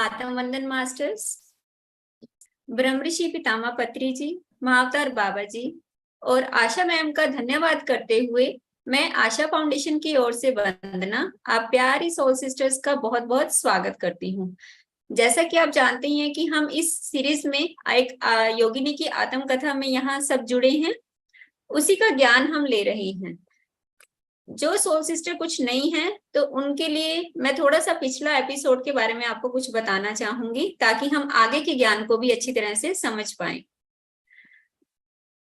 आत्म वंदन मास्टर्स, ब्रह्मऋषि पितामह पत्री जी, महाअवतार बाबा जी और आशा मैम का धन्यवाद करते हुए मैं आशा फाउंडेशन की ओर से वंदना, आप प्यारी सोल सिस्टर्स का बहुत बहुत स्वागत करती हूँ। जैसा कि आप जानते हैं कि हम इस सीरीज में एक योगिनी की आत्म कथा में यहाँ सब जुड़े हैं, उसी का ज्ञान हम ले रहे हैं। जो सोल सिस्टर कुछ नहीं है तो उनके लिए मैं थोड़ा सा पिछला एपिसोड के बारे में आपको कुछ बताना चाहूंगी ताकि हम आगे के ज्ञान को भी अच्छी तरह से समझ पाए।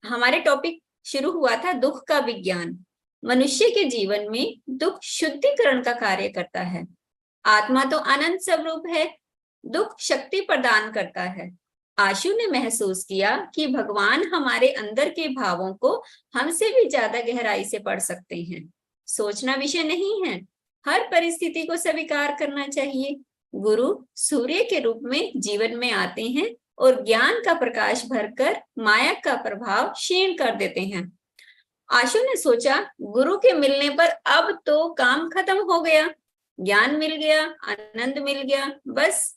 हमारे टॉपिक शुरू हुआ था दुख का विज्ञान। मनुष्य के जीवन में दुख शुद्धिकरण का कार्य करता है। आत्मा तो अनंत स्वरूप है, दुख शक्ति प्रदान करता है। आशु ने महसूस किया कि भगवान हमारे अंदर के भावों को हमसे भी ज्यादा गहराई से पढ़ सकते हैं। सोचना विषय नहीं है, हर परिस्थिति को स्वीकार करना चाहिए। गुरु सूर्य के रूप में जीवन में आते हैं और ज्ञान का प्रकाश भरकर माया का प्रभाव क्षीण कर देते हैं। आशु ने सोचा गुरु के मिलने पर अब तो काम खत्म हो गया, ज्ञान मिल गया, आनंद मिल गया, बस।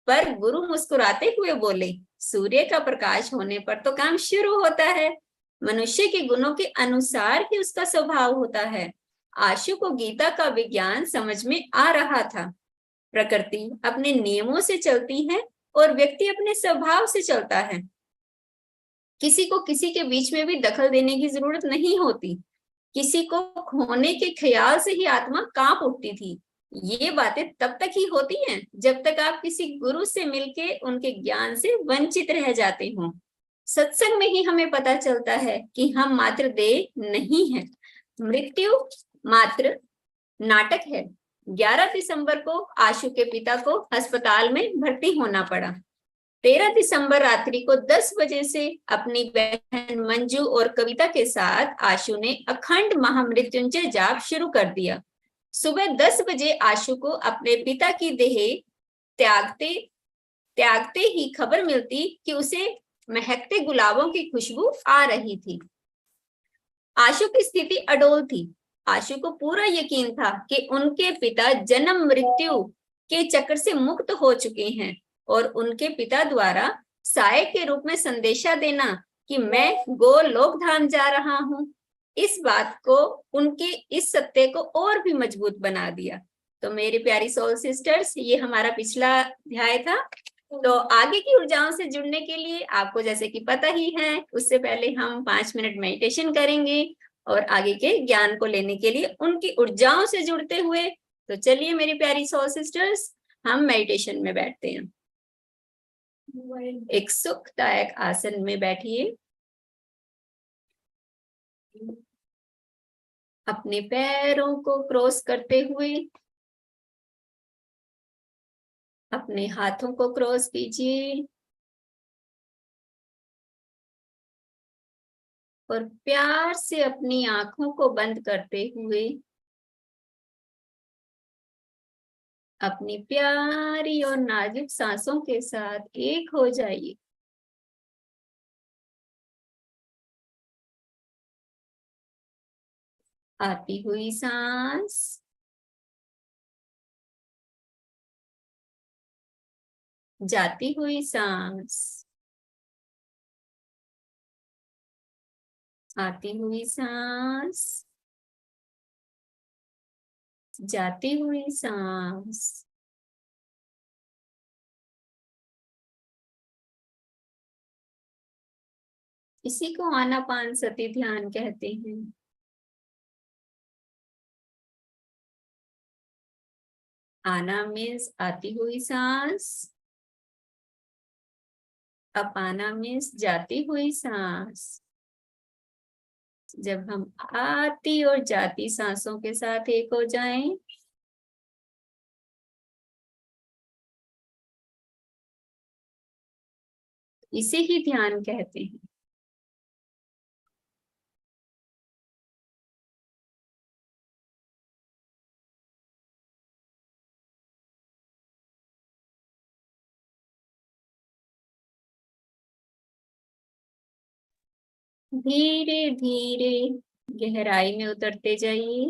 पर गुरु मुस्कुराते हुए बोले, सूर्य का प्रकाश होने पर तो काम शुरू होता है। मनुष्य के गुणों के अनुसार ही उसका स्वभाव होता है। आशु को गीता का विज्ञान समझ में आ रहा था। प्रकृति अपने नियमों से चलती है और व्यक्ति अपने स्वभाव से चलता है। किसी को किसी के बीच में भी दखल देने की जरूरत नहीं होती। किसी को खोने के ख्याल से ही आत्मा कांप उठती थी। ये बातें तब तक ही होती हैं जब तक आप किसी गुरु से मिलके उनके ज्ञान से वंचित रह जाते हो। सत्संग में ही हमें पता चलता है कि हम मात्र देह नहीं है, मृत्यु मात्र नाटक है। 11 दिसंबर को आशु के पिता को अस्पताल में भर्ती होना पड़ा। 13 दिसंबर रात्रि को 10 बजे से अपनी बहन मंजू और कविता के साथ आशु ने अखंड महामृत्युंजय जाप शुरू कर दिया। सुबह 10 बजे आशु को अपने पिता की देह त्यागते त्यागते ही खबर मिलती कि उसे महकते गुलाबों की खुशबू आ रही थी। आशु की स्थिति अडोल थी। आशु को पूरा यकीन था कि उनके पिता जन्म मृत्यु के चक्र से मुक्त हो चुके हैं और उनके पिता द्वारा साय के रूप में संदेशा देना कि मैं गोलोक धाम जा रहा हूं, इस बात को, उनके इस सत्य को और भी मजबूत बना दिया। तो मेरी प्यारी सोल सिस्टर्स, ये हमारा पिछला अध्याय था। तो आगे की ऊर्जाओं से जुड़ने के लिए आपको जैसे कि पता ही है, उससे पहले हम 5 मिनट मेडिटेशन करेंगे और आगे के ज्ञान को लेने के लिए उनकी ऊर्जाओं से जुड़ते हुए, तो चलिए मेरी प्यारी सोल सिस्टर्स, हम मेडिटेशन में बैठते हैं। एक सुखदायक आसन में बैठिए। अपने पैरों को क्रॉस करते हुए अपने हाथों को क्रॉस कीजिए और प्यार से अपनी आंखों को बंद करते हुए अपनी प्यारी और नाजुक सांसों के साथ एक हो जाइए। आती हुई सांस, जाती हुई सांस, आती हुई सांस, जाती हुई सांस। इसी को आनापानसति ध्यान कहते हैं। आना मीन्स आती हुई सांस, अपाना मीन्स जाती हुई सांस। जब हम आती और जाती सांसों के साथ एक हो जाएं, इसे ही ध्यान कहते हैं। धीरे धीरे गहराई में उतरते जाइए।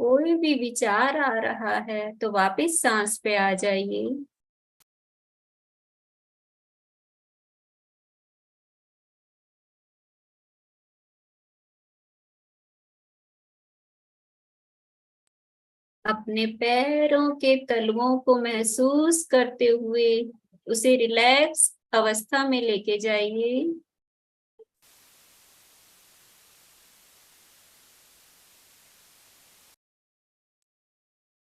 कोई भी विचार आ रहा है तो वापस सांस पे आ जाइए। अपने पैरों के तलवों को महसूस करते हुए उसे रिलैक्स अवस्था में लेके जाइए।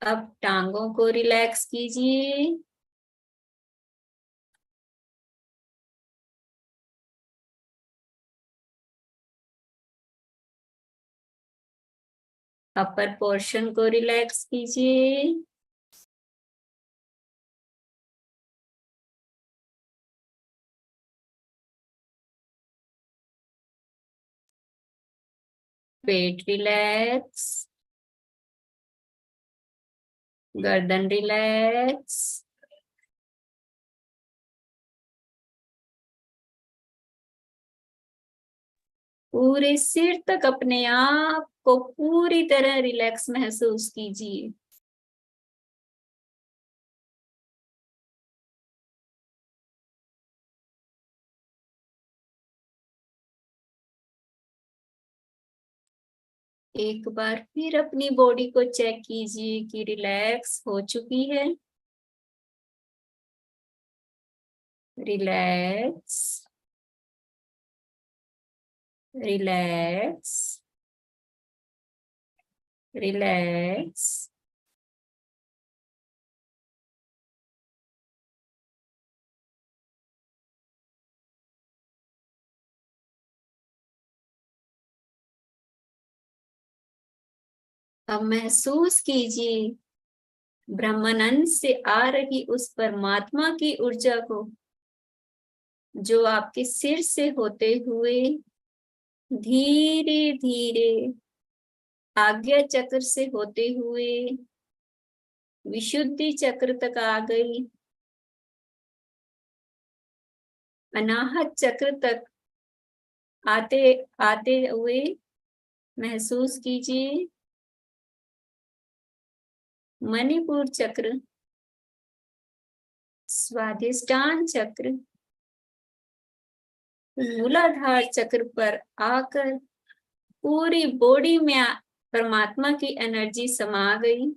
अब टांगों को रिलैक्स कीजिए। अपर पोर्शन को रिलैक्स कीजिए। पेट रिलैक्स, गर्दन रिलैक्स, पूरे सिर तक अपने आप को पूरी तरह रिलैक्स महसूस कीजिए। एक बार फिर अपनी बॉडी को चेक कीजिए कि रिलैक्स हो चुकी है। Relax, relax, relax. अब महसूस कीजिए ब्रह्मानंद से आ रही उस परमात्मा की ऊर्जा को, जो आपके सिर से होते हुए धीरे धीरे आज्ञा चक्र से होते हुए विशुद्धि चक्र तक आ गई, अनाहत चक्र तक आते आते हुए महसूस कीजिए मणिपुर चक्र, स्वादिष्टान चक्र, मूलाधार चक्र पर आकर पूरी बॉडी में परमात्मा की एनर्जी समा गई।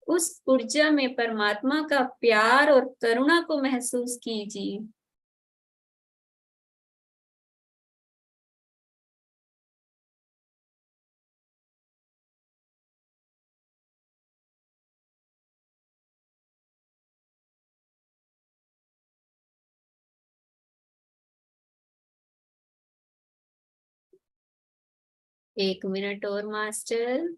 उस ऊर्जा में परमात्मा का प्यार और करुणा को महसूस कीजिए। एक मिनट और मास्टर।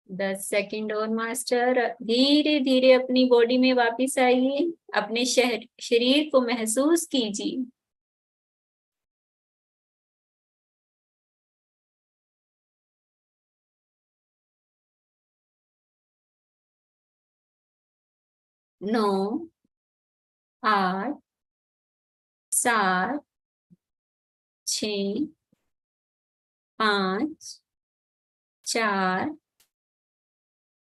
दस सेकंड और मास्टर। धीरे धीरे अपनी बॉडी में वापस आइए, अपने शरीर को महसूस कीजिए। नौ, आठ, सात, छ, पांच, चार,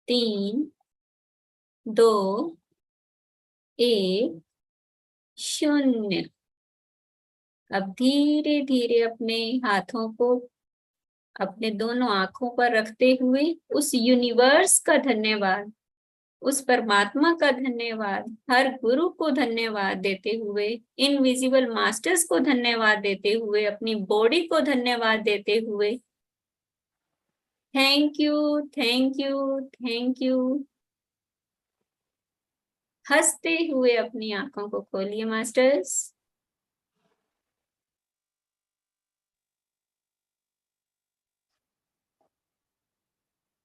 तीन, दो, एक, शून्य। अब धीरे धीरे अपने हाथों को अपने दोनों आंखों पर रखते हुए उस यूनिवर्स का धन्यवाद, उस परमात्मा का धन्यवाद, हर गुरु को धन्यवाद देते हुए, इनविजिबल मास्टर्स को धन्यवाद देते हुए, अपनी बॉडी को धन्यवाद देते हुए, thank you, thank you, thank you. हंसते हुए अपनी आंखों को खोलिए मास्टर्स।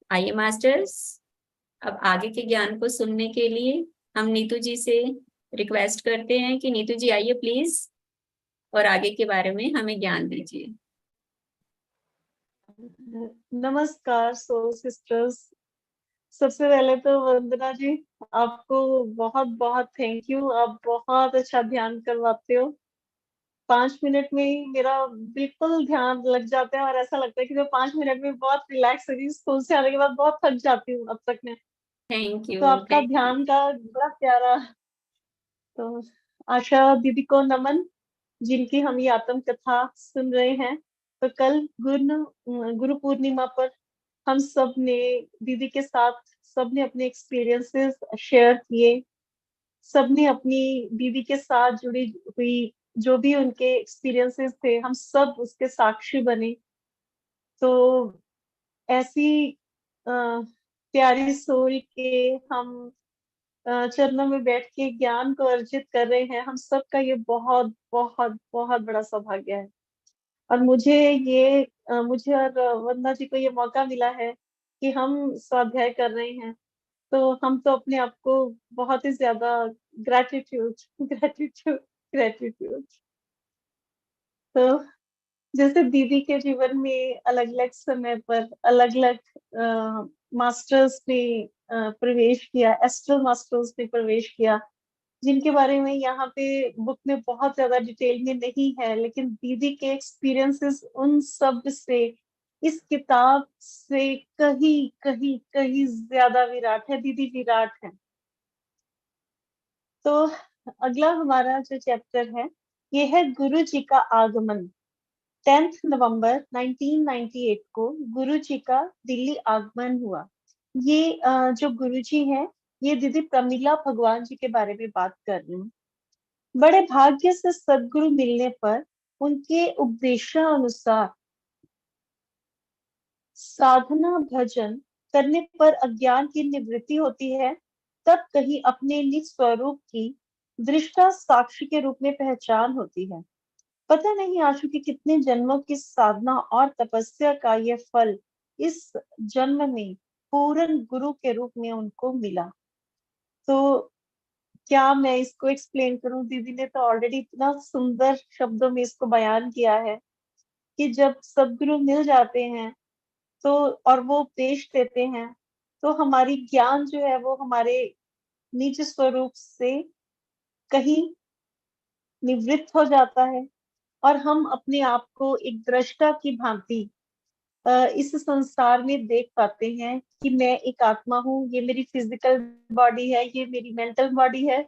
आइए मास्टर्स, अब आगे के ज्ञान को सुनने के लिए हम नीतू जी से रिक्वेस्ट करते हैं कि नीतू जी आइए प्लीज, और आगे के बारे में हमें ज्ञान दीजिए। नमस्कार सोल सिस्टर्स। सबसे पहले तो वंदना जी, आपको बहुत बहुत थैंक यू। आप बहुत अच्छा ध्यान करवाते हो। 5 मिनट में ही मेरा बिल्कुल ध्यान लग जाता है और ऐसा लगता है कि मैं 5 मिनट में बहुत रिलैक्स हो रही हूँ। स्कूल से आने के बाद बहुत थक जाती हूँ अब तक मैं। थैंक तो यू, आपका थैंक यू। ध्यान का बड़ा प्यारा। तो आशा दीदी को नमन, जिनकी हम ये आत्म कथा सुन रहे हैं। तो कल गुरु पूर्णिमा पर हम सब ने दीदी के साथ सबने अपने एक्सपीरियंसेस शेयर किए। सबने अपनी दीदी के साथ जुड़ी हुई जो भी उनके एक्सपीरियंसेस थे, हम सब उसके साक्षी बने। तो ऐसी अ, प्यारी सोल के हम चरणों में बैठ के ज्ञान को अर्जित कर रहे हैं। हम सबका ये बहुत बहुत बहुत बड़ा सौभाग्य है। और मुझे और वंदना जी को ये मौका मिला है कि हम स्वाध्याय कर रहे हैं। तो हम तो अपने आप को बहुत ही ज्यादा ग्रेटिट्यूड ग्रेटिट्यूड ग्रेटिट्यूड। तो जैसे दीदी के जीवन में अलग अलग समय पर अलग अलग मास्टर्स ने प्रवेश किया, एस्ट्रल मास्टर्स ने प्रवेश किया, जिनके बारे में यहाँ पे बुक में बहुत ज्यादा डिटेल में नहीं है, लेकिन दीदी के एक्सपीरियंसेस उन सब से, इस किताब से कहीं कहीं कहीं ज्यादा विराट है। दीदी विराट है। तो अगला हमारा जो चैप्टर है ये है गुरु जी का आगमन। 10 नवंबर 1998 को गुरु जी का दिल्ली आगमन हुआ। ये जो गुरु जी हैं, ये दीदी प्रमिला भगवान जी के बारे में बात कर रही हूँ। बड़े भाग्य से सदगुरु मिलने पर उनके उपदेशानुसार साधना भजन करने पर अज्ञान की निवृत्ति होती है। तब कहीं अपने निज स्वरूप की दृष्टा साक्षी के रूप में पहचान होती है। पता नहीं आशु की कितने जन्मों की साधना और तपस्या का यह फल इस जन्म में पूर्ण गुरु के रूप में उनको मिला। तो क्या मैं इसको एक्सप्लेन करूं? दीदी ने तो ऑलरेडी इतना सुंदर शब्दों में इसको बयान किया है कि जब सदगुरु मिल जाते हैं तो और वो उपदेश देते हैं, तो हमारी ज्ञान जो है वो हमारे निज स्वरूप से कहीं निवृत्त हो जाता है और हम अपने आप को एक दृष्टा की भांति इस संसार में देख पाते हैं कि मैं एक आत्मा हूँ, ये मेरी फिजिकल बॉडी है, ये मेरी मेंटल बॉडी है।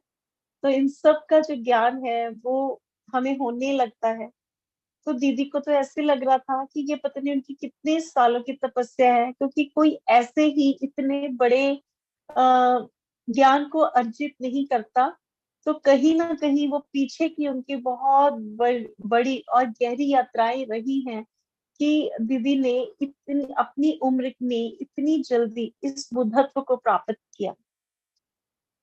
तो इन सब का जो ज्ञान है वो हमें होने लगता है। तो दीदी को तो ऐसे लग रहा था कि ये पता नहीं उनकी कितने सालों की तपस्या है, क्योंकि कोई ऐसे ही इतने बड़े ज्ञान को अर्जित नहीं करता। तो कहीं ना कहीं वो पीछे की उनकी बहुत बड़ी और गहरी यात्राएं रही हैं कि दीदी ने इतनी अपनी उम्र में इतनी जल्दी इस बुद्धत्व को प्राप्त किया।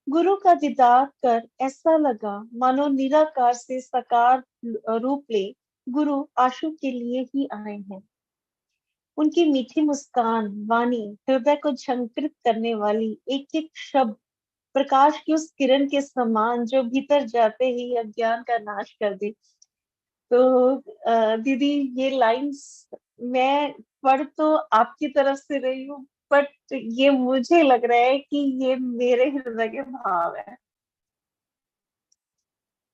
गुरु का दीदार कर ऐसा लगा मानो निराकार से साकार रूप ले गुरु आशु के लिए ही आए हैं। उनकी मीठी मुस्कान, वाणी, हृदय को झंकृत करने वाली एक एक शब्द प्रकाश की उस किरण के समान जो भीतर जाते ही अज्ञान का नाश कर दे। तो दीदी, ये लाइंस मैं पढ़ तो आपकी तरफ से रही हूँ, बट ये मुझे लग रहा है कि ये मेरे हृदय के भाव है।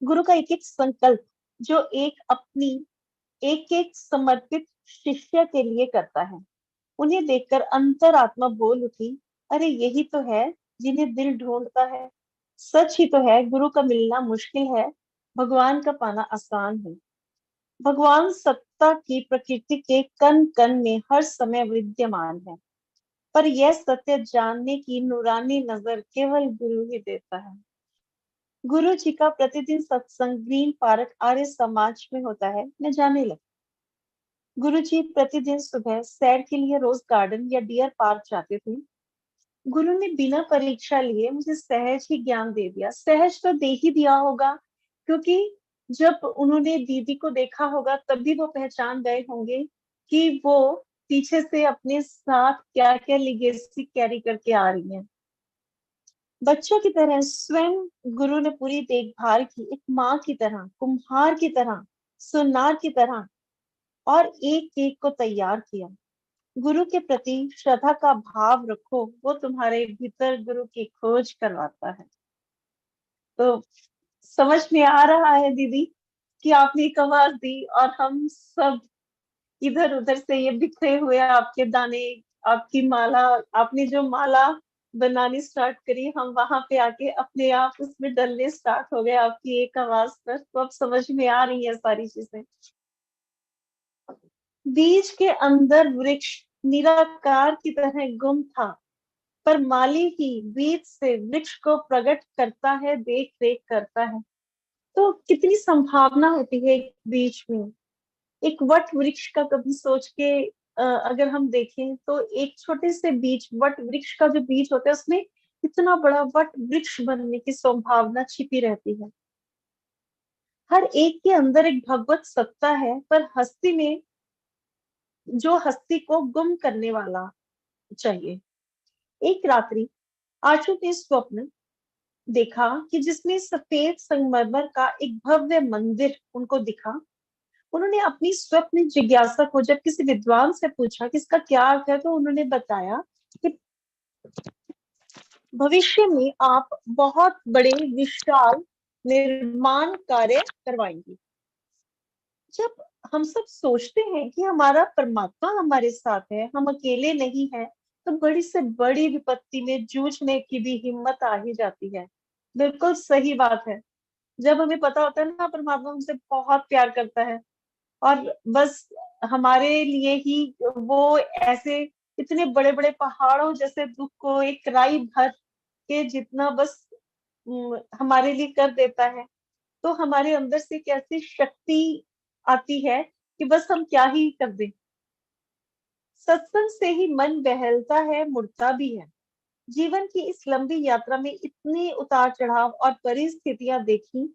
गुरु का एक एक संकल्प जो एक एक समर्पित शिष्य के लिए करता है, उन्हें देखकर अंतरात्मा बोल उठी, अरे यही तो है जिन्हें दिल ढूंढता है। सच ही तो है, गुरु का मिलना मुश्किल है, भगवान का पाना आसान है। भगवान सत्ता की प्रकृति के कण कण में हर समय विद्यमान है, पर यह सत्य जानने की नूरानी नजर केवल गुरु ही देता है। गुरु जी का प्रतिदिन सत्संग ग्रीन पार्क आर्य समाज में होता है, मैं जाने लगी। गुरु जी प्रतिदिन सुबह सैर के लिए रोज गार्डन या डियर पार्क जाते थे। गुरु ने बिना परीक्षा लिए मुझे सहज ही ज्ञान दे दिया। सहज तो दे ही दिया होगा, क्योंकि जब उन्होंने दीदी को देखा होगा तभी वो पहचान गए होंगे कि वो पीछे से अपने साथ क्या क्या लिगेसी कैरी करके आ रही हैं। बच्चों की तरह स्वयं गुरु ने पूरी देखभाल की, एक माँ की तरह, कुम्हार की तरह, सुनार की तरह, और एक एक को तैयार किया। गुरु के प्रति श्रद्धा का भाव रखो, वो तुम्हारे भीतर गुरु की खोज करवाता है। तो समझ में आ रहा है दीदी कि आपने एक आवाज दी और हम सब इधर उधर से ये बिखरे हुए आपके दाने, आपकी माला, आपने जो माला बनानी स्टार्ट करी, हम वहां पे आके अपने आप उसमें डलने स्टार्ट हो गए आपकी एक आवाज पर। तो अब समझ में आ रही है सारी चीजें। बीज के अंदर वृक्ष निराकार की तरह गुम था, पर माली ही बीज से वृक्ष को प्रकट करता है, देख रेख करता है। तो कितनी संभावना होती है एक बीज में। एक वट वृक्ष का कभी सोच के अगर हम देखें तो एक छोटे से बीज, वट वृक्ष का जो बीज होता है, उसमें इतना बड़ा वट वृक्ष बनने की संभावना छिपी रहती है। हर एक के अंदर एक भगवत सत्ता है, पर हस्ती में जो हस्ती को गुम करने वाला चाहिए। एक रात्रि आशु ने स्वप्न देखा कि जिसमें सफेद संगमरमर का एक भव्य मंदिर उनको दिखा। उन्होंने अपनी स्वप्न जिज्ञासा को जब किसी विद्वान से पूछा कि इसका क्या अर्थ है, तो उन्होंने बताया कि भविष्य में आप बहुत बड़े विशाल निर्माण कार्य करवाएंगे। जब हम सब सोचते हैं कि हमारा परमात्मा हमारे साथ है, हम अकेले नहीं हैं, तो बड़ी से बड़ी विपत्ति में जूझने की भी हिम्मत आ ही जाती है। बिल्कुल सही बात है। जब हमें पता होता है ना परमात्मा हमसे बहुत प्यार करता है, और बस हमारे लिए ही वो ऐसे इतने बड़े बड़े पहाड़ों जैसे दुख को एक राई भर के जितना बस हमारे लिए कर देता है, तो हमारे अंदर से कैसी शक्ति आती है कि बस हम क्या ही कर दें। सत्संग से ही मन बहलता है, मुड़ता भी है। जीवन की इस लंबी यात्रा में इतनी उतार चढ़ाव और परिस्थितियां देखी,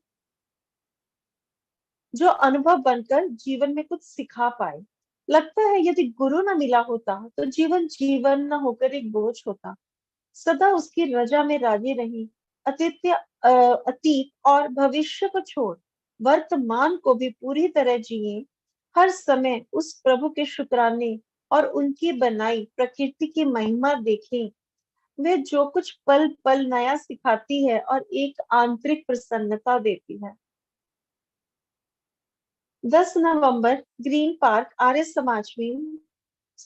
जो अनुभव बनकर जीवन में कुछ सिखा पाए। लगता है यदि गुरु न मिला होता तो जीवन जीवन न होकर एक बोझ होता। सदा उसकी रजा में राजी रही, अतीत और भविष्य को छोड़ वर्तमान को भी पूरी तरह जिए। हर समय उस प्रभु के शुक्राने और उनकी बनाई प्रकृति की महिमा देखें। वे जो कुछ पल पल नया सिखाती है और एक आंतरिक प्रसन्नता देती है। 10 नवंबर ग्रीन पार्क आर्य समाज में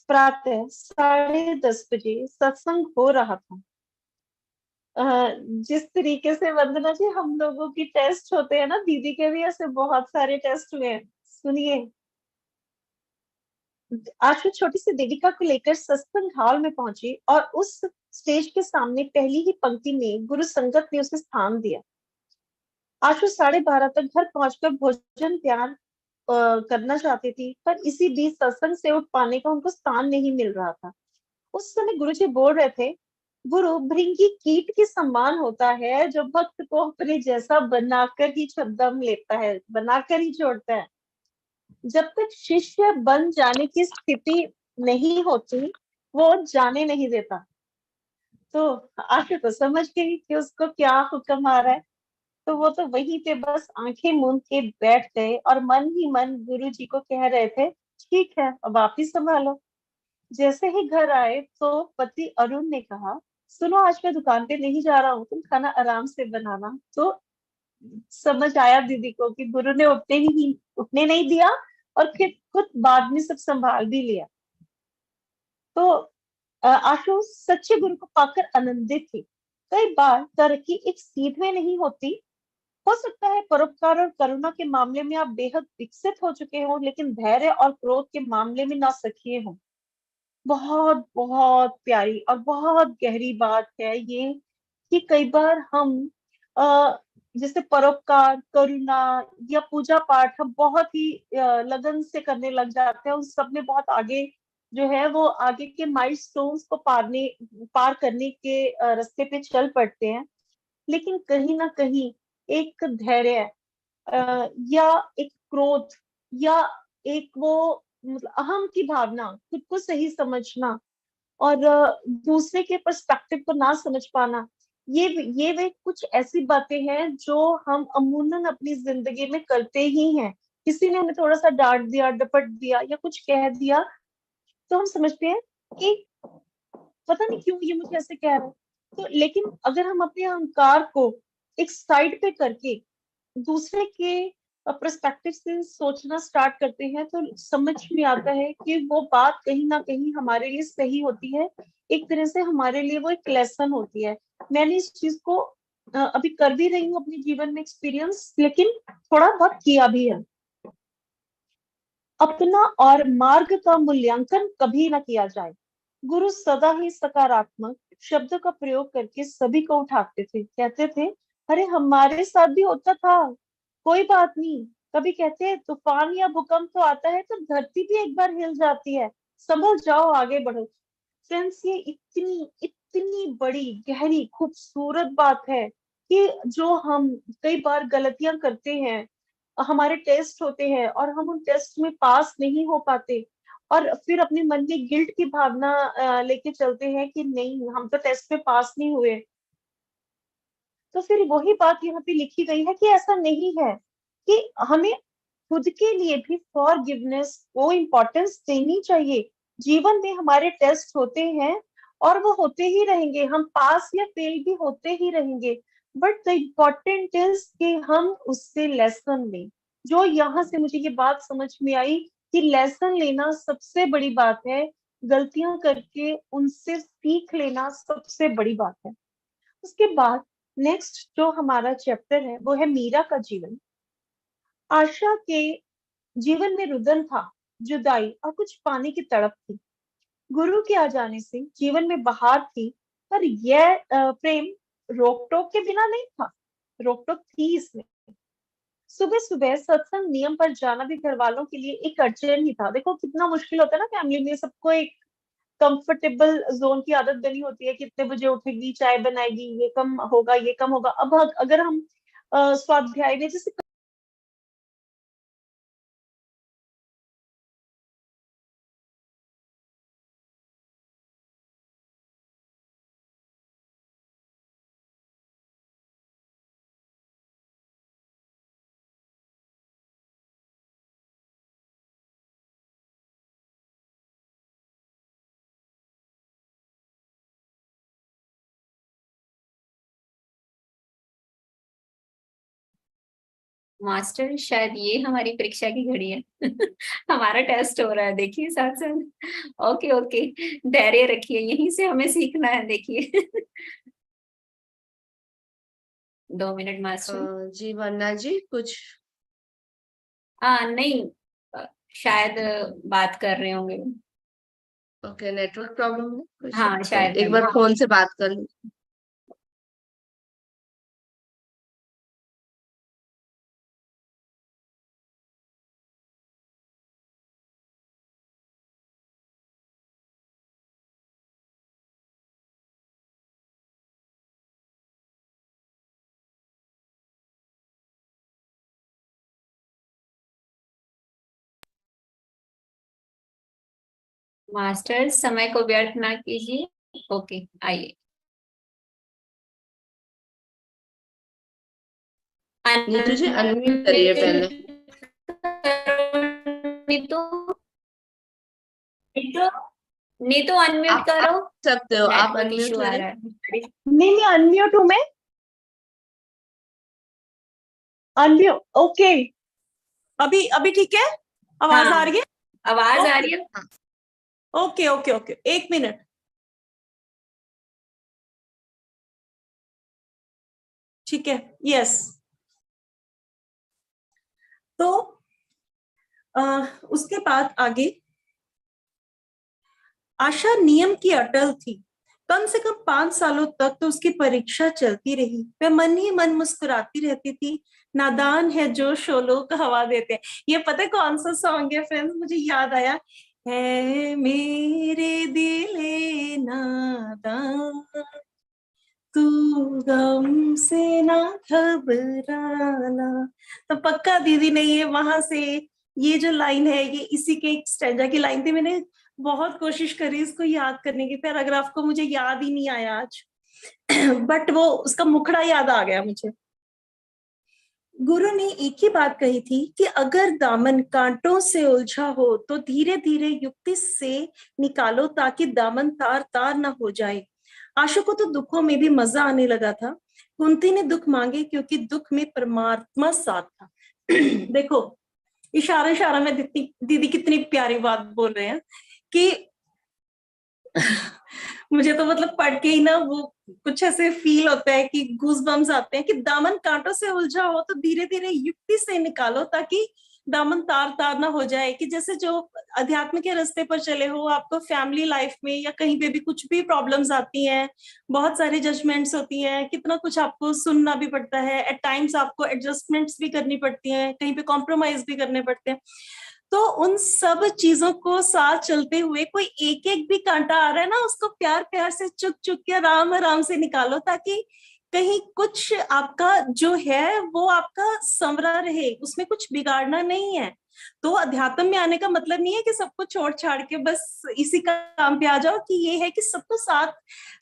प्रातः 10:30 बजे सत्संग हो रहा था। जिस तरीके से वंदना जी हम लोगों की टेस्ट होते हैं ना, दीदी के भी ऐसे बहुत सारे टेस्ट हुए हैं। सुनिए, आशु छोटी सी देविका को लेकर सत्संग हॉल में पहुंची और उस स्टेज के सामने पहली ही पंक्ति में गुरु संगत ने उसे स्थान दिया। आशु 12:30 तक घर पहुंचकर भोजन तैयार करना चाहती थी, पर इसी बीच सत्संग से उठ पाने का उनको स्थान नहीं मिल रहा था। उस समय गुरुजी बोल रहे थे, गुरु भृंगी कीट के समान होता है, जो भक्त को अपने जैसा बनाकर ही दम लेता है, बनाकर ही छोड़ता है। जब तक शिष्य बन जाने की स्थिति नहीं होती, वो जाने नहीं देता। तो आखिर तो समझ गई कि उसको क्या हुक्म आ रहा है। तो वो तो वहीं पे बस आंखें मूंद के बैठ गए और मन ही मन गुरु जी को कह रहे थे, ठीक है अब आप ही संभालो। जैसे ही घर आए तो पति अरुण ने कहा, सुनो आज मैं दुकान पे नहीं जा रहा हूँ, तुम खाना आराम से बनाना। तो समझ आया दीदी को कि गुरु ने उठने नहीं दिया, और फिर खुद बाद में सब संभाल भी लिया। तो आशु सच्चे गुरु को पाकर आनंदित थी। कई बार तरक्की एक सीध में नहीं होती। हो सकता है परोपकार और करुणा के मामले में आप बेहद विकसित हो चुके हो, लेकिन धैर्य और क्रोध के मामले में ना सकिए हो। बहुत बहुत प्यारी और बहुत गहरी बात है ये, कि कई बार हम अ, जैसे परोपकार, करुणा या पूजा पाठ हम बहुत ही लगन से करने लग जाते हैं, उस सब में बहुत आगे जो है वो आगे के माइलस्टोन्स को पार करने के रास्ते पे चल पड़ते हैं। लेकिन कहीं ना कहीं एक धैर्य या एक क्रोध या एक वो मतलब अहम की भावना, खुद को सही समझना और दूसरे के पर्सपेक्टिव को ना समझ पाना, ये वे कुछ ऐसी बातें हैं जो हम अमूमन अपनी जिंदगी में करते ही हैं। किसी ने हमें थोड़ा सा डांट दिया, डपट दिया या कुछ कह दिया, तो हम समझते हैं कि पता नहीं क्यों ये मुझे ऐसे कह रहा है। तो लेकिन अगर हम अपने अहंकार को एक साइड पे करके दूसरे के पर्सपेक्टिव से सोचना स्टार्ट करते हैं, तो समझ में आता है कि वो बात कहीं ना कहीं हमारे लिए सही होती है। एक तरह से हमारे लिए वो एक लेसन होती है। मैंने इस चीज को अभी कर भी रही हूँ अपने जीवन में एक्सपीरियंस, लेकिन थोड़ा बहुत किया भी है। अपना और मार्ग का मूल्यांकन कभी ना किया जाए। गुरु सदा ही सकारात्मक शब्द का प्रयोग करके सभी को उठाते थे। कहते थे, अरे हमारे साथ भी होता था, कोई बात नहीं। कभी कहते हैं तूफान या भूकंप तो आता है तो धरती भी एक बार हिल जाती है, संभल जाओ, आगे बढ़ो। फ्रेंड्स, ये इतनी इतनी बड़ी गहरी खूबसूरत बात है कि जो हम कई बार गलतियां करते हैं, हमारे टेस्ट होते हैं और हम उन टेस्ट में पास नहीं हो पाते, और फिर अपने मन में गिल्ट की भावना लेके चलते हैं कि नहीं, हम तो टेस्ट में पास नहीं हुए। तो फिर वही बात यहाँ पे लिखी गई है कि ऐसा नहीं है, कि हमें खुद के लिए भी फॉरगिवनेस को इम्पोर्टेंस देनी चाहिए। जीवन में हमारे टेस्ट होते हैं और वो होते ही रहेंगे, हम पास या फेल भी होते ही रहेंगे, बट द इम्पोर्टेंट इज कि हम उससे लेसन लें। जो यहाँ से मुझे ये बात समझ में आई कि लेसन लेना सबसे बड़ी बात है, गलतियां करके उनसे सीख लेना सबसे बड़ी बात है। उसके बाद नेक्स्ट जो हमारा चैप्टर है वो है मीरा का जीवन। आशा के जीवन में रुदन था, जुदाई और कुछ पानी की तड़प थी। गुरु के आ जाने से जीवन में बहार थी, पर यह प्रेम रोक टोक के बिना नहीं था, रोक टोक थी इसमें। सुबह सुबह सत्संग नियम पर जाना भी घर वालों के लिए एक अड़चन ही था। देखो कितना मुश्किल होता है ना, फैमिली में सबको एक कंफर्टेबल जोन की आदत बनी होती है, कितने बजे उठेगी, चाय बनाएगी, ये कम होगा, ये कम होगा। अब अगर हम स्वाध्याय में जैसे मास्टर, शायद ये हमारी परीक्षा की घड़ी है। हमारा टेस्ट हो रहा है, देखिए साथ साथ। ओके ओके, धैर्य रखिए, यहीं से हमें सीखना है, देखिए। 2 मिनट मास्टर। जी वंदना जी कुछ। नहीं, शायद बात कर रहे होंगे। ओके, नेटवर्क प्रॉब्लम है कुछ, हाँ तो शायद एक बार फोन से बात कर लूं। मास्टर, समय को व्यर्थ ना कीजिए। ओके, आइए। नीतू जी अनम्यूट करिए पहले। नीतू, नीतू, नीतू अनम्यूट आप करो। सकते हो, आप नेटवर्क अनम्यूट इशू आ करें। रहा है। नहीं, मैं अनम्यूट हूं। मैं अनम्यूट, ओके। अभी अभी ठीक है, आवाज हाँ, आ रही है? आवाज आ रही है। Okay okay okay, 1 minute. ठीक है, यस। तो उसके बाद आगे, आशा नियम की अटल थी। कम से कम 5 सालों तक तो उसकी परीक्षा चलती रही। वह मन ही मन मुस्कुराती रहती थी। नादान है जो शोलों का हवा देते हैं। ये पता है कौन सा सॉन्ग है फ्रेंड्स? मुझे याद आया, है मेरे दिले नादान, तू गम से ना घबराना। तो पक्का दीदी ने ये वहां से ये जो लाइन है, ये इसी के एक स्टैंजा की लाइन थी। मैंने बहुत कोशिश करी इसको याद करने की, पैराग्राफ को मुझे याद ही नहीं आया आज। बट वो उसका मुखड़ा याद आ गया मुझे। गुरु ने एक ही बात कही थी कि अगर दामन कांटों से उलझा हो तो धीरे धीरे युक्ति से निकालो ताकि दामन तार तार ना हो जाए। आशु को तो दुखों में भी मजा आने लगा था। कुंती ने दुख मांगे क्योंकि दुख में परमात्मा साथ था। देखो, इशारा इशारा में दीदी कितनी प्यारी बात बोल रहे हैं कि मुझे तो मतलब पढ़ के ही ना वो कुछ ऐसे फील होता है कि गूज बम्स आते हैं कि दामन कांटों से उलझा हो तो धीरे धीरे युक्ति से निकालो ताकि दामन तार तार ना हो जाए। कि जैसे जो अध्यात्म के रास्ते पर चले हो, आपको फैमिली लाइफ में या कहीं पे भी कुछ भी प्रॉब्लम्स आती हैं, बहुत सारी जजमेंट्स होती हैं, कितना कुछ आपको सुनना भी पड़ता है, एट टाइम्स आपको एडजस्टमेंट्स भी करनी पड़ती हैं, कहीं पे कॉम्प्रोमाइज भी करने पड़ते हैं। तो उन सब चीजों को साथ चलते हुए कोई एक एक भी कांटा आ रहा है ना, उसको प्यार प्यार से चुक चुक के आराम आराम से निकालो ताकि कहीं कुछ आपका जो है वो आपका संवरा रहे, उसमें कुछ बिगाड़ना नहीं है। तो अध्यात्म में आने का मतलब नहीं है कि सबको छोड़ छाड़ के बस इसी काम पे आ जाओ, कि ये है कि सबको साथ,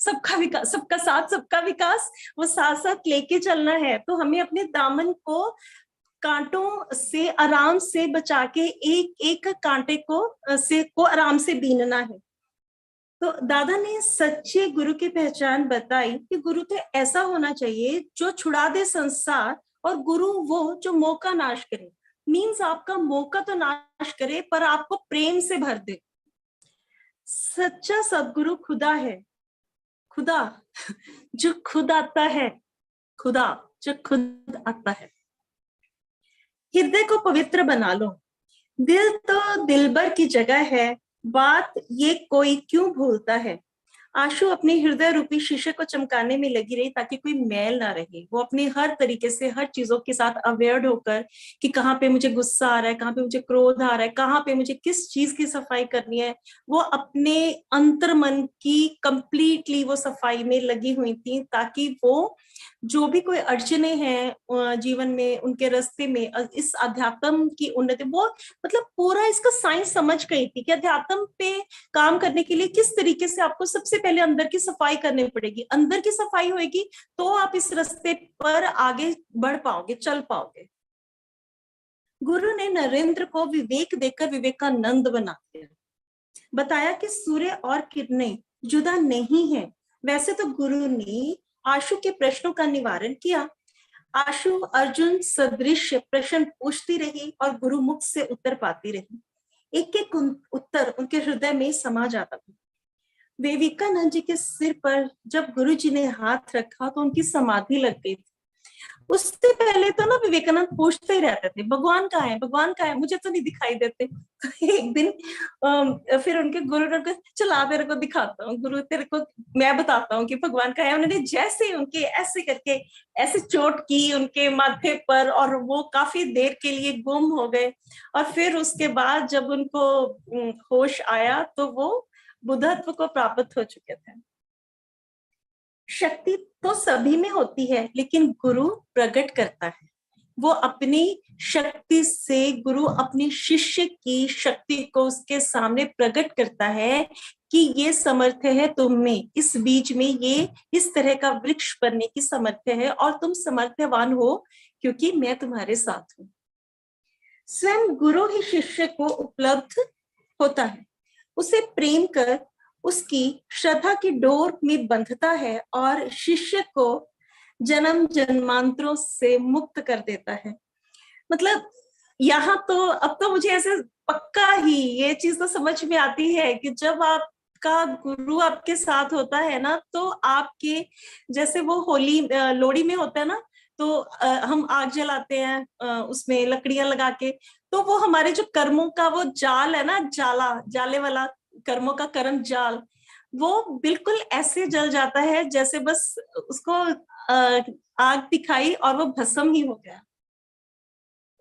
सबका विकास, सबका साथ सबका विकास, वो साथ साथ लेके चलना है। तो हमें अपने दामन को कांटों से आराम से बचा के एक एक कांटे को आराम से बीनना है। तो दादा ने सच्चे गुरु की पहचान बताई कि गुरु तो ऐसा होना चाहिए जो छुड़ा दे संसार, और गुरु वो जो मोह का नाश करे। मीन्स आपका मोह का तो नाश करे पर आपको प्रेम से भर दे। सच्चा सदगुरु खुदा है, खुदा जो खुद आता है, खुदा जो खुद आता है। हृदय को पवित्र बना लो। दिल तो दिलबर की जगह है, बात ये कोई क्यों भूलता है। आशु अपने हृदय रूपी शीशे को चमकाने में लगी रही ताकि कोई मैल ना रहे। वो अपने हर तरीके से हर चीजों के साथ अवेयर होकर कि कहाँ पे मुझे गुस्सा आ रहा है, कहाँ पे मुझे क्रोध आ रहा है, कहाँ पे मुझे किस चीज की सफाई करनी है, वो अपने अंतर मन की कंप्लीटली वो सफाई में लगी हुई थी ताकि वो जो भी कोई अड़चने हैं जीवन में, उनके रास्ते में इस अध्यात्म की उन्नति, वो मतलब पूरा इसका साइंस समझ गई थी कि अध्यात्म पे काम करने के लिए किस तरीके से आपको सबसे पहले अंदर की सफाई करनी पड़ेगी। अंदर की सफाई होगी तो आप इस रास्ते पर आगे बढ़ पाओगे, चल पाओगे। गुरु ने नरेंद्र को विवेक देकर विवेकानंद बना दिया। बताया कि सूर्य और किरणें जुदा नहीं है। वैसे तो गुरु ने आशु के प्रश्नों का निवारण किया। आशु अर्जुन सदृश प्रश्न पूछती रही और गुरु मुख से उत्तर पाती रही। एक एक उत्तर उनके हृदय में समा जाता था। विवेकानंद जी के सिर पर जब गुरु जी ने हाथ रखा तो उनकी समाधि लग गई थी। उससे पहले तो ना विवेकानंद पूछते ही रहते थे, भगवान कहाँ है, भगवान कहाँ है, मुझे तो नहीं दिखाई देते। तो एक दिन फिर उनके गुरु ने कहा, चला तेरे को दिखाता हूँ, गुरु तेरे को मैं बताता हूँ कि भगवान कहाँ है। उन्होंने जैसे ही उनके ऐसे करके ऐसे चोट की उनके माथे पर और वो काफी देर के लिए गुम हो गए। और फिर उसके बाद जब उनको होश आया तो वो बुद्धत्व को प्राप्त हो चुके थे। शक्ति तो सभी में होती है लेकिन गुरु प्रकट करता है। वो अपनी शक्ति से, गुरु अपनी शिष्य की शक्ति को उसके सामने प्रकट करता है कि ये सामर्थ्य है तुम में, इस बीज में ये इस तरह का वृक्ष बनने की सामर्थ्य है और तुम सामर्थ्यवान हो क्योंकि मैं तुम्हारे साथ हूं। स्वयं गुरु ही शिष्य को उपलब्ध होता है, उसे प्रेम कर उसकी श्रद्धा की डोर में बंधता है और शिष्य को जन्म जन्मांतरों से मुक्त कर देता है। मतलब यहाँ तो अब तो मुझे ऐसे पक्का ही ये चीज तो समझ में आती है कि जब आपका गुरु आपके साथ होता है ना, तो आपके जैसे वो होली लोहड़ी में होता है ना, तो हम आग जलाते हैं उसमें लकड़ियां लगा के, तो वो हमारे जो कर्मों का वो जाल है ना, जाले वाला कर्मों का कर्म जाल, वो बिल्कुल ऐसे जल जाता है जैसे बस उसको आग दिखाई और वो भस्म ही हो गया।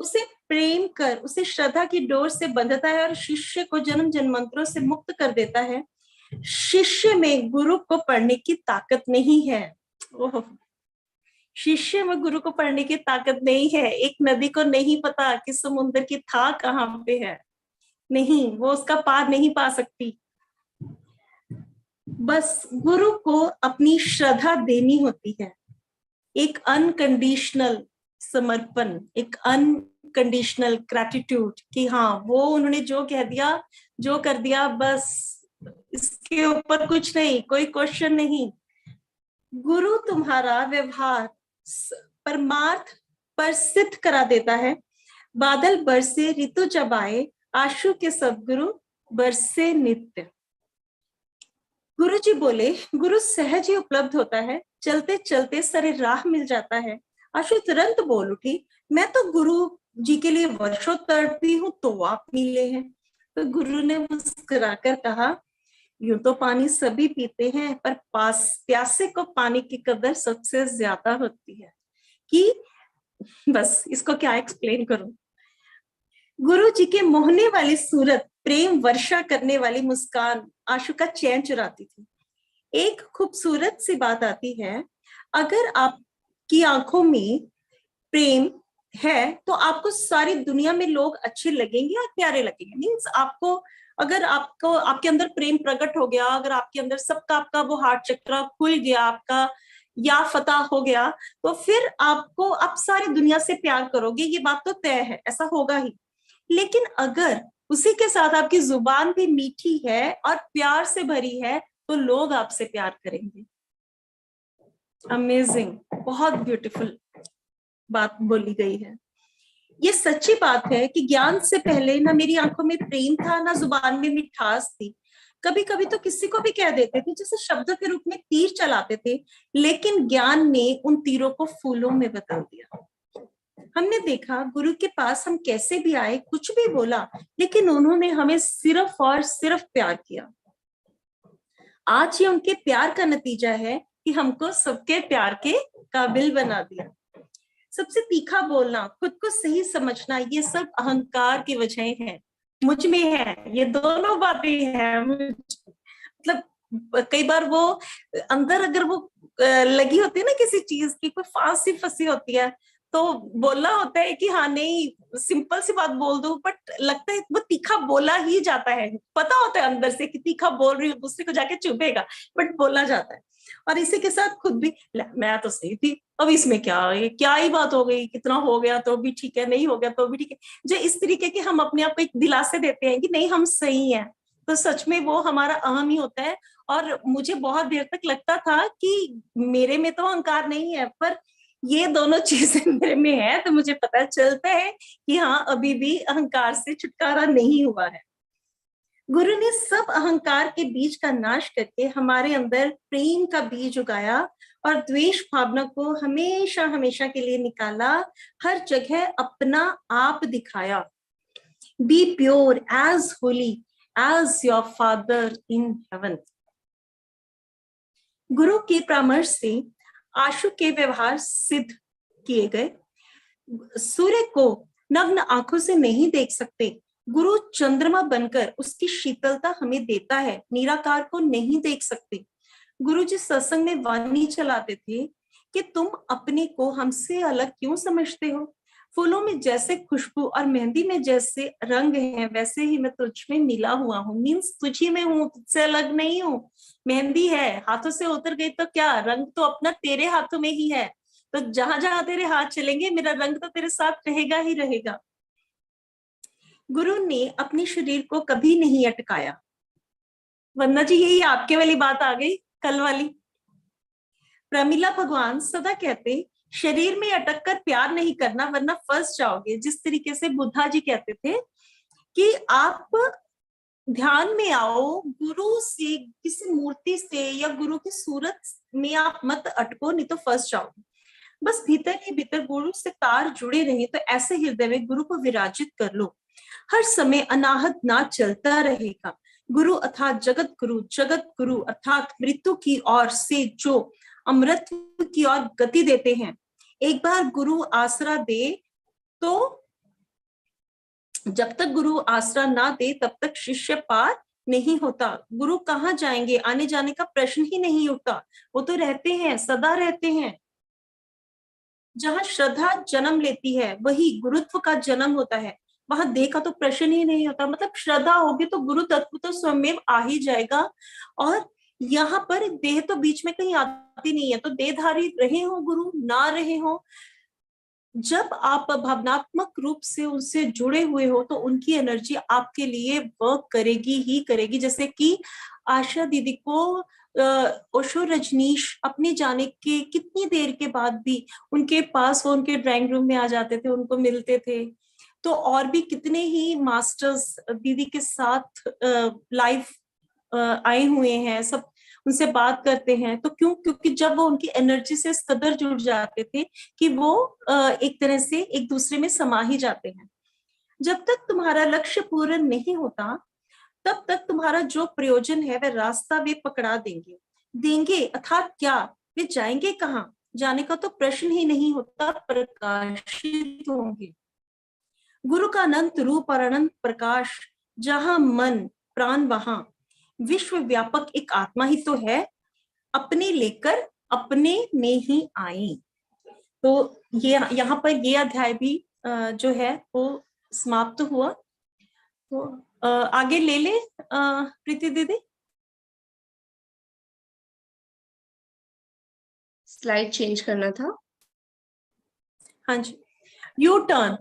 उसे प्रेम कर उसे श्रद्धा की डोर से बंधता है और शिष्य को जन्म जन्मांतरों से मुक्त कर देता है। शिष्य में गुरु को पढ़ने की ताकत नहीं है। ओह, शिष्य में गुरु को पढ़ने की ताकत नहीं है। एक नदी को नहीं पता कि समुद्र की था कहाँ पे है, नहीं, वो उसका पार नहीं पा सकती। बस गुरु को अपनी श्रद्धा देनी होती है, एक अनकंडीशनल समर्पण, एक अनकंडीशनल ग्रैटिट्यूड कि हाँ वो उन्होंने जो कह दिया, जो कर दिया, बस इसके ऊपर कुछ नहीं, कोई क्वेश्चन नहीं। गुरु तुम्हारा व्यवहार परमार्थ पर सिद्ध करा देता है। बादल बरसे ऋतु जब आए, आशु के सदगुरु बरसे नित्य। गुरु जी बोले, गुरु सहज ही उपलब्ध होता है, चलते चलते सरे राह मिल जाता है। आशु तुरंत बोल उठी, मैं तो गुरु जी के लिए वर्षों तड़पी हूं तो आप मिले हैं। तो गुरु ने मुस्कुराकर कहा, यूं तो पानी सभी पीते हैं, पर प्यासे को पानी की कदर सबसे ज्यादा होती है। कि बस इसको क्या एक्सप्लेन करूं। गुरु जी के मोहने वाली सूरत, प्रेम वर्षा करने वाली मुस्कान आशु का चैन चुराती थी। एक खूबसूरत सी बात आती है, अगर आपकी आंखों में प्रेम है तो आपको सारी दुनिया में लोग अच्छे लगेंगे और प्यारे लगेंगे। मीन्स आपको, अगर आपको आपके अंदर प्रेम प्रकट हो गया, अगर आपके अंदर सबका आपका वो हार्ट चक्र खुल गया, आपका या फतह हो गया, तो फिर आपको आप सारी दुनिया से प्यार करोगे, ये बात तो तय है, ऐसा होगा ही। लेकिन अगर उसी के साथ आपकी जुबान भी मीठी है और प्यार से भरी है, तो लोग आपसे प्यार करेंगे। अमेजिंग, बहुत ब्यूटीफुल बात बोली गई है। ये सच्ची बात है कि ज्ञान से पहले ना मेरी आंखों में प्रेम था, ना जुबान में मिठास थी। कभी कभी तो किसी को भी कह देते थे, जैसे शब्द के रूप में तीर चलाते थे, लेकिन ज्ञान ने उन तीरों को फूलों में बदल दिया। हमने देखा गुरु के पास हम कैसे भी आए, कुछ भी बोला, लेकिन उन्होंने हमें सिर्फ और सिर्फ प्यार किया। आज ये उनके प्यार का नतीजा है कि हमको सबके प्यार के काबिल बना दिया। सबसे तीखा बोलना, खुद को सही समझना, ये सब अहंकार की वजह है, मुझ में है, ये दोनों बातें हैं। मतलब कई बार वो अंदर अगर वो लगी होती है ना किसी चीज की, कोई फांसी फंसी होती है, तो बोलना होता है कि हाँ नहीं सिंपल सी बात बोल दो, बट लगता है वो तीखा बोला ही जाता है। पता होता है अंदर से कि तीखा बोल रही हूँ, दूसरे को जाके चुभेगा, बट बोला जाता है। और इसी के साथ खुद भी, मैं तो सही थी, अब इसमें क्या, ये क्या ही बात हो गई, कितना हो गया तो भी ठीक है, नहीं हो गया तो भी ठीक है। जो इस तरीके के हम अपने आप को एक दिलासे देते हैं कि नहीं हम सही हैं, तो सच में वो हमारा अहम ही होता है। और मुझे बहुत देर तक लगता था कि मेरे में तो अहंकार नहीं है, पर ये दोनों चीजें मेरे में है, तो मुझे पता चलता है कि हाँ अभी भी अहंकार से छुटकारा नहीं हुआ है। गुरु ने सब अहंकार के बीज का नाश करके हमारे अंदर प्रेम का बीज उगाया और द्वेष भावना को हमेशा हमेशा के लिए निकाला, हर जगह अपना आप दिखाया। Be pure as holy as your father in heaven. गुरु के परामर्श से आशु के व्यवहार सिद्ध किए गए। सूर्य को नग्न आंखों से नहीं देख सकते, गुरु चंद्रमा बनकर उसकी शीतलता हमें देता है, निराकार को नहीं देख सकते। गुरु जी सत्संग में वाणी चलाते थे कि तुम अपने को हमसे अलग क्यों समझते हो, फूलों में जैसे खुशबू और मेहंदी में जैसे रंग है, वैसे ही मैं तुझ में मिला हुआ हूँ। मीन्स तुझी में हूँ, तुझसे अलग नहीं हूँ। मेहंदी है, हाथों से उतर गई तो क्या, रंग तो अपना तेरे हाथों में ही है, तो जहां जहां तेरे हाथ चलेंगे मेरा रंग तो तेरे साथ रहेगा ही रहेगा। गुरु ने अपने शरीर को कभी नहीं अटकाया। वंदना जी यही आपके वाली बात आ गई कल वाली। प्रमिला भगवान सदा कहते शरीर में अटक कर प्यार नहीं करना वरना फंस जाओगे। जिस तरीके से बुद्धा जी कहते थे कि आप ध्यान में आओ, गुरु से, किसी मूर्ति से या गुरु की सूरत में आप मत अटको, नहीं तो फंस जाओगे। बस भीतर ही भीतर गुरु से तार जुड़े रहे, तो ऐसे हृदय में गुरु को विराजित कर लो। हर समय अनाहत नाच चलता रहेगा। गुरु अर्थात जगत गुरु अर्थात मृत्यु की ओर से जो अमृतत्व की ओर गति देते हैं। एक बार गुरु आसरा दे तो जब तक गुरु आसरा ना दे तब तक शिष्य पार नहीं होता। गुरु कहाँ जाएंगे, आने जाने का प्रश्न ही नहीं उठता, वो तो रहते हैं, सदा रहते हैं। जहां श्रद्धा जन्म लेती है वही गुरुत्व का जन्म होता है, वहां देह का तो प्रश्न ही नहीं होता। मतलब श्रद्धा होगी तो गुरु तत्व तो स्वयं आ ही जाएगा। और यहाँ पर देह तो बीच में कहीं आती नहीं है, तो देहधारी रहे हो गुरु ना रहे हो, जब आप भावनात्मक रूप से उनसे जुड़े हुए हो तो उनकी एनर्जी आपके लिए वर्क करेगी ही करेगी। जैसे कि आशा दीदी को ओशो रजनीश अपने जाने के कितनी देर के बाद भी उनके पास, वो उनके ड्राइंग रूम में आ जाते थे, उनको मिलते थे। तो और भी कितने ही मास्टर्स दीदी के साथ लाइव आए हुए हैं, सब उनसे बात करते हैं। तो क्यों? क्योंकि जब वो उनकी एनर्जी से इस कदर जुड़ जाते थे कि वो एक तरह से एक दूसरे में समा ही जाते हैं। जब तक तुम्हारा लक्ष्य पूर्ण नहीं होता तब तक तुम्हारा जो प्रयोजन है वह रास्ता वे पकड़ा देंगे अर्थात क्या, वे जाएंगे कहाँ? जाने का तो प्रश्न ही नहीं होता, प्रकाशित होंगे। गुरु का अनंत रूप और अनंत प्रकाश, जहां मन प्राण वहां विश्व व्यापक एक आत्मा ही तो है, अपने लेकर अपने में ही आई। तो ये यहाँ पर ये अध्याय भी जो है वो समाप्त हुआ। तो आगे ले ले प्रीति दीदी। स्लाइड चेंज करना था। हाँ जी, यू टर्न।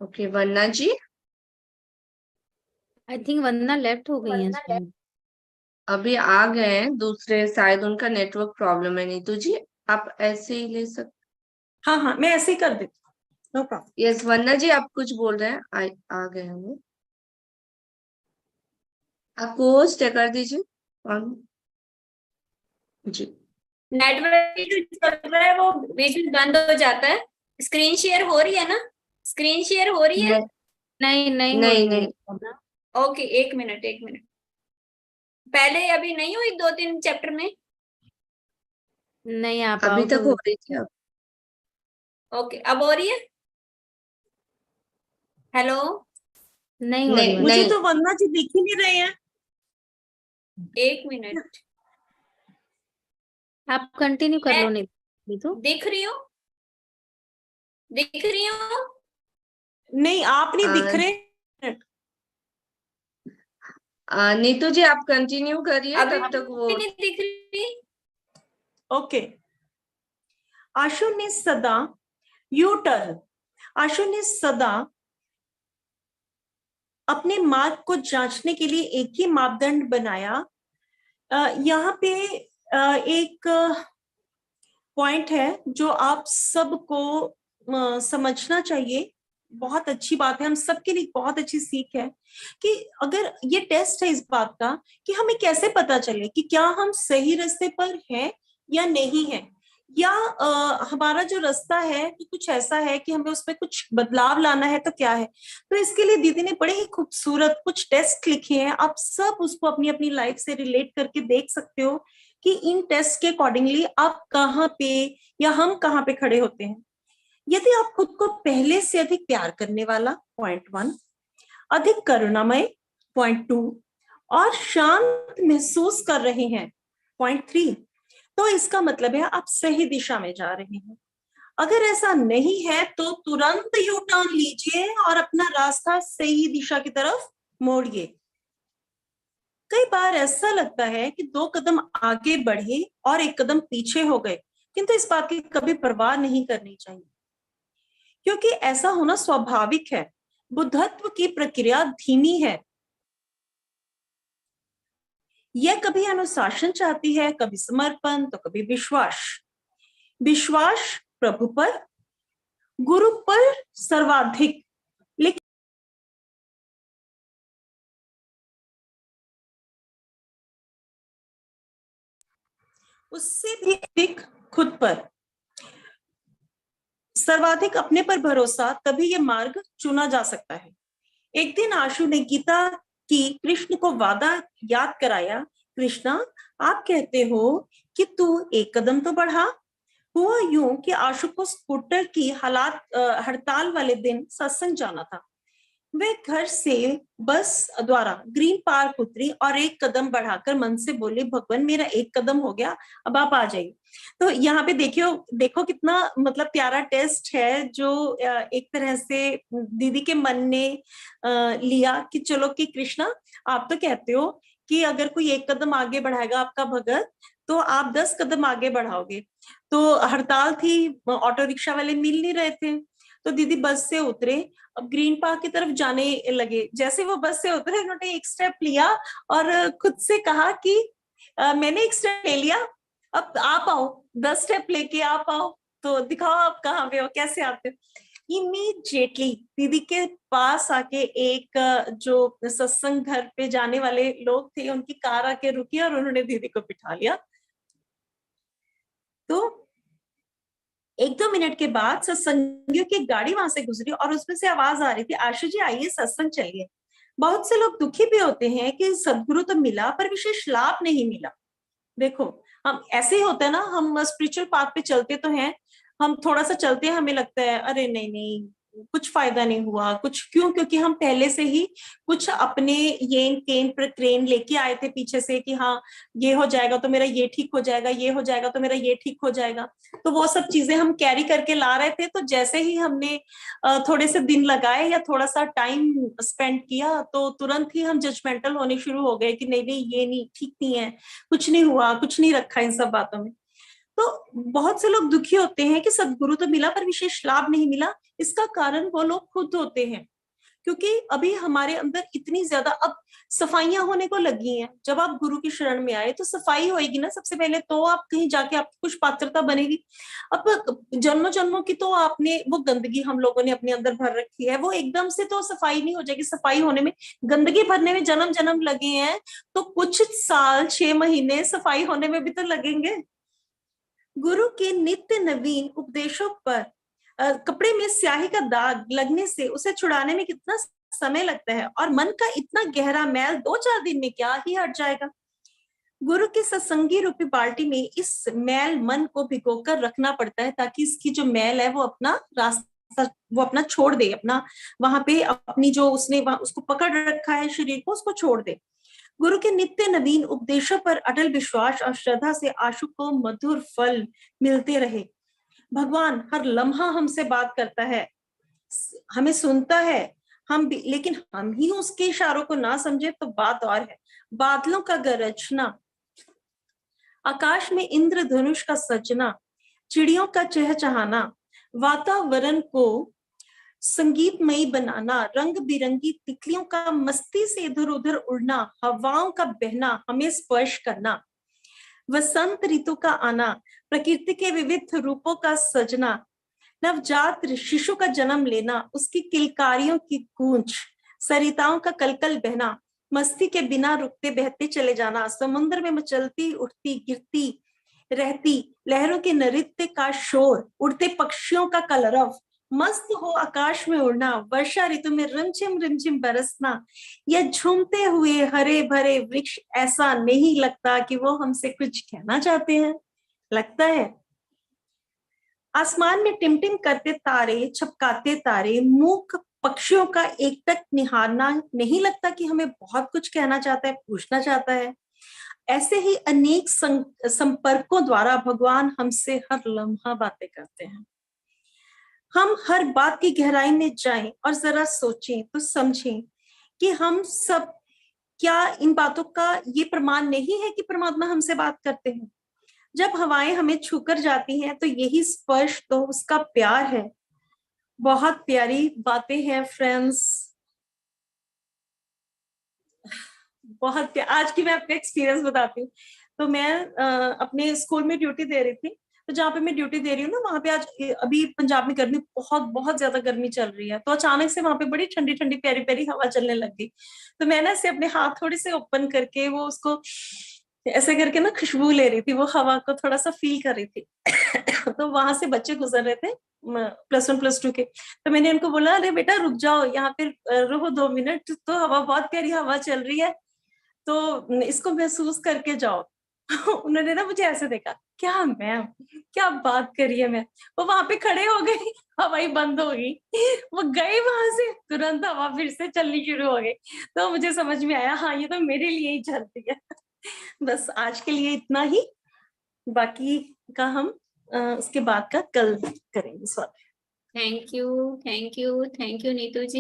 ओके, वन्ना जी। आई थिंक वंदना लेफ्ट हो गई है। अभी आ गए हैं दूसरे, शायद उनका नेटवर्क प्रॉब्लम है। नीतू जी आप ऐसे ही ले सकते। हाँ हाँ, मैं ऐसे ही कर देती हूँ, नो प्रॉब्लम। यस वन्ना जी आप कुछ बोल रहे हैं, आ गए हैं वो। आप होस्ट कर दीजिए ऑन जी। नेटवर्क चल रहा है, वो बीच में बंद हो जाता है। स्क्रीन शेयर हो रही है ना? स्क्रीन शेयर हो रही है? नहीं नहीं नहीं नहीं नहीं। ओके, एक मिनट। पहले अभी नहीं हुई 2-3 चैप्टर में? नहीं, आप अभी आउट तक हो हो रही थी। अब ओके, अब हो रही है? हेलो? नहीं हो रही नहीं है। मुझे नहीं तो वंदना जी दिख ही नहीं रहे हैं। एक मिनट, आप कंटिन्यू कर लो। मैं नहीं तो दिख रही हूँ? नहीं, आप नहीं दिख रहे। नीतू जी आप कंटिन्यू करिए अभी तब तक वो। भी नहीं दिख रही? ओके। आशु ने सदा, यू टर्न। आशु ने सदा अपने मार्ग को जांचने के लिए एक ही मापदंड बनाया। यहाँ पे एक पॉइंट है जो आप सबको समझना चाहिए। बहुत अच्छी बात है, हम सबके लिए बहुत अच्छी सीख है कि अगर ये टेस्ट है इस बात का कि हमें कैसे पता चले कि क्या हम सही रास्ते पर हैं या नहीं है, या हमारा जो रास्ता है वो कुछ ऐसा है कि हमें उसमें कुछ बदलाव लाना है तो क्या है। तो इसके लिए दीदी ने बड़े ही खूबसूरत कुछ टेस्ट लिखे हैं, आप सब उसको अपनी अपनी लाइफ से रिलेट करके देख सकते हो कि इन टेस्ट के अकॉर्डिंगली आप कहाँ पे या हम कहाँ पे खड़े होते हैं। यदि आप खुद को पहले से अधिक प्यार करने वाला, पॉइंट 1, अधिक करुणामय, पॉइंट 2, और शांत महसूस कर रहे हैं, पॉइंट 3, तो इसका मतलब है आप सही दिशा में जा रहे हैं। अगर ऐसा नहीं है तो तुरंत यू टर्न लीजिए और अपना रास्ता सही दिशा की तरफ मोड़िए। कई बार ऐसा लगता है कि 2 कदम आगे बढ़े और 1 कदम पीछे हो गए, किंतु इस बात की कभी परवाह नहीं करनी चाहिए, क्योंकि ऐसा होना स्वाभाविक है। बुद्धत्व की प्रक्रिया धीमी है, यह कभी अनुशासन चाहती है, कभी समर्पण, तो कभी विश्वास। विश्वास प्रभु पर, गुरु पर सर्वाधिक, लेकिन उससे भी अधिक खुद पर, सर्वाधिक अपने पर भरोसा, तभी यह मार्ग चुना जा सकता है। एक दिन आशु ने गीता की कृष्ण को वादा याद कराया। कृष्णा, आप कहते हो कि तू 1 कदम तो बढ़ा। हुआ यूं कि आशु को स्कूटर की हड़ताल वाले दिन सत्संग जाना था। वे घर से बस द्वारा ग्रीन पार्क उतरी और 1 कदम बढ़ाकर मन से बोले, भगवान मेरा 1 कदम हो गया, अब आप आ जाइए। तो यहाँ पे देखो कितना मतलब प्यारा टेस्ट है जो एक तरह से दीदी के मन ने लिया कि चलो कि कृष्णा, आप तो कहते हो कि अगर कोई 1 कदम आगे बढ़ाएगा आपका भगत तो आप 10 कदम आगे बढ़ाओगे। तो हड़ताल थी, ऑटो रिक्शा वाले मिल नहीं रहे थे, तो दीदी बस से उतरे, अब ग्रीन पार्क की तरफ जाने लगे। जैसे वो बस से उतरे, उन्होंने एक स्टेप लिया और खुद से कहा कि मैंने एक स्टेप ले लिया, अब आप आओ, 10 स्टेप लेके आप आओ, तो दिखाओ आप कहाँ पे हो, कैसे आते हो। इमीडिएटली दीदी के पास आके एक जो सत्संग घर पे जाने वाले लोग थे, उनकी कार आके रुकी और उन्होंने दीदी को बिठा लिया। तो 1-2 मिनट के बाद सत्संगियों की गाड़ी वहां से गुजरी और उसमें से आवाज आ रही थी, आशु जी आइए सत्संग चलिए। बहुत से लोग दुखी भी होते हैं कि सदगुरु तो मिला पर विशेष लाभ नहीं मिला। देखो, हम ऐसे ही होता है ना, हम स्पिरिचुअल पाथ पे चलते तो हैं, हम थोड़ा सा चलते हैं, हमें लगता है अरे नहीं नहीं कुछ फायदा नहीं हुआ, कुछ क्यों, क्योंकि हम पहले से ही कुछ अपने येन केन प्रक्रेन लेके आए थे पीछे से कि हाँ ये हो जाएगा तो मेरा ये ठीक हो जाएगा, ये हो जाएगा तो मेरा ये ठीक हो जाएगा। तो वो सब चीजें हम कैरी करके ला रहे थे। तो जैसे ही हमने थोड़े से दिन लगाए या थोड़ा सा टाइम स्पेंड किया तो तुरंत ही हम जजमेंटल होने शुरू हो गए कि नहीं नहीं ये नहीं ठीक नहीं है, कुछ नहीं हुआ, कुछ नहीं रखा इन सब बातों में। तो बहुत से लोग दुखी होते हैं कि सदगुरु तो मिला पर विशेष लाभ नहीं मिला। इसका कारण वो लोग खुद होते हैं, क्योंकि अभी हमारे अंदर इतनी ज्यादा अब सफाइयां होने को लगी हैं। जब आप गुरु की शरण में आए तो सफाई होएगी ना सबसे पहले, तो आप कहीं जाके आपकी कुछ पात्रता बनेगी। अब जन्मों जन्मों की तो आपने वो गंदगी हम लोगों ने अपने अंदर भर रखी है, वो एकदम से तो सफाई नहीं हो जाएगी। सफाई होने में, गंदगी भरने में जन्म जन्म लगे हैं, तो कुछ साल 6 महीने सफाई होने में भी तो लगेंगे। गुरु के नित्य नवीन उपदेशों पर कपड़े में स्याही का दाग लगने से उसे छुड़ाने में कितना समय लगता है, और मन का इतना गहरा मैल 2-4 दिन में क्या ही हट जाएगा। गुरु के सत्संगी रूपी बाल्टी में इस मैल मन को भिगोकर रखना पड़ता है, ताकि इसकी जो मैल है वो अपना रास्ता, वो अपना छोड़ दे, अपना वहां पे अपनी जो उसने उसको पकड़ रखा है शरीर को, उसको छोड़ दे। गुरु के नित्य नवीन उपदेशों पर अटल विश्वास और श्रद्धा से आशु को मधुर फल मिलते रहे। भगवान हर लम्हा हमसे बात करता है, हमें सुनता है, हम भी, लेकिन हम ही उसके इशारों को ना समझे तो बात और है। बादलों का गरजना, आकाश में इंद्रधनुष का सजना, चिड़ियों का चहचहाना, वातावरण को संगीतमयी बनाना, रंग बिरंगी तितलियों का मस्ती से इधर उधर उड़ना, हवाओं का बहना, हमें स्पर्श करना, वसंत ऋतु का आना, प्रकृति के विविध रूपों का सजना, नवजात शिशु का जन्म लेना, उसकी किलकारियों की गूंज, सरिताओं का कलकल बहना, मस्ती के बिना रुकते बहते चले जाना, समुद्र में मचलती उठती गिरती रहती लहरों के नृत्य का शोर, उड़ते पक्षियों का कलरव, मस्त हो आकाश में उड़ना, वर्षा ऋतु में रिमझिम बरसना, या झूमते हुए हरे भरे वृक्ष, ऐसा नहीं लगता कि वो हमसे कुछ कहना चाहते हैं? लगता है। आसमान में टिमटिम करते तारे, छपकाते तारे, मूक पक्षियों का एकटक निहारना, नहीं लगता कि हमें बहुत कुछ कहना चाहता है, पूछना चाहता है? ऐसे ही अनेक संपर्कों द्वारा भगवान हमसे हर लम्हा बातें करते हैं। हम हर बात की गहराई में जाएं और जरा सोचें तो समझें कि हम सब, क्या इन बातों का ये प्रमाण नहीं है कि परमात्मा हमसे बात करते हैं? जब हवाएं हमें छूकर जाती हैं तो यही स्पर्श तो उसका प्यार है। बहुत प्यारी बातें हैं फ्रेंड्स, बहुत आज की मैं अपने एक्सपीरियंस बताती हूँ। तो मैं अपने स्कूल में ड्यूटी दे रही थी, तो जहाँ पे मैं ड्यूटी दे रही हूँ ना, वहां पे आज अभी पंजाब में गर्मी बहुत ज्यादा गर्मी चल रही है, तो अचानक से वहां पे बड़ी ठंडी ठंडी प्यारी प्यारी हवा चलने लग गई। तो मैं ना ऐसे अपने हाथ थोड़े से ओपन करके वो उसको ऐसे करके ना खुशबू ले रही थी, वो हवा को थोड़ा सा फील कर रही थी। तो वहां से बच्चे गुजर रहे थे +1 +2 के, तो मैंने उनको बोला अरे बेटा रुक जाओ, यहाँ पे रहो 2 मिनट, तो हवा बहुत प्यारी हवा चल रही है, तो इसको महसूस करके जाओ। उन्होंने ना मुझे ऐसे देखा, क्या मैम क्या बात करी है मैं, वो वहां पे खड़े हो गए, हवा ही बंद हो गई, वो गए वहां से, तुरंत हवा फिर से चलनी शुरू हो गई। तो मुझे समझ में आया, हाँ ये तो मेरे लिए ही चलती है। बस आज के लिए इतना ही, बाकी का हम उसके बाद का कल करेंगे। Sorry. Thank you Neetu ji.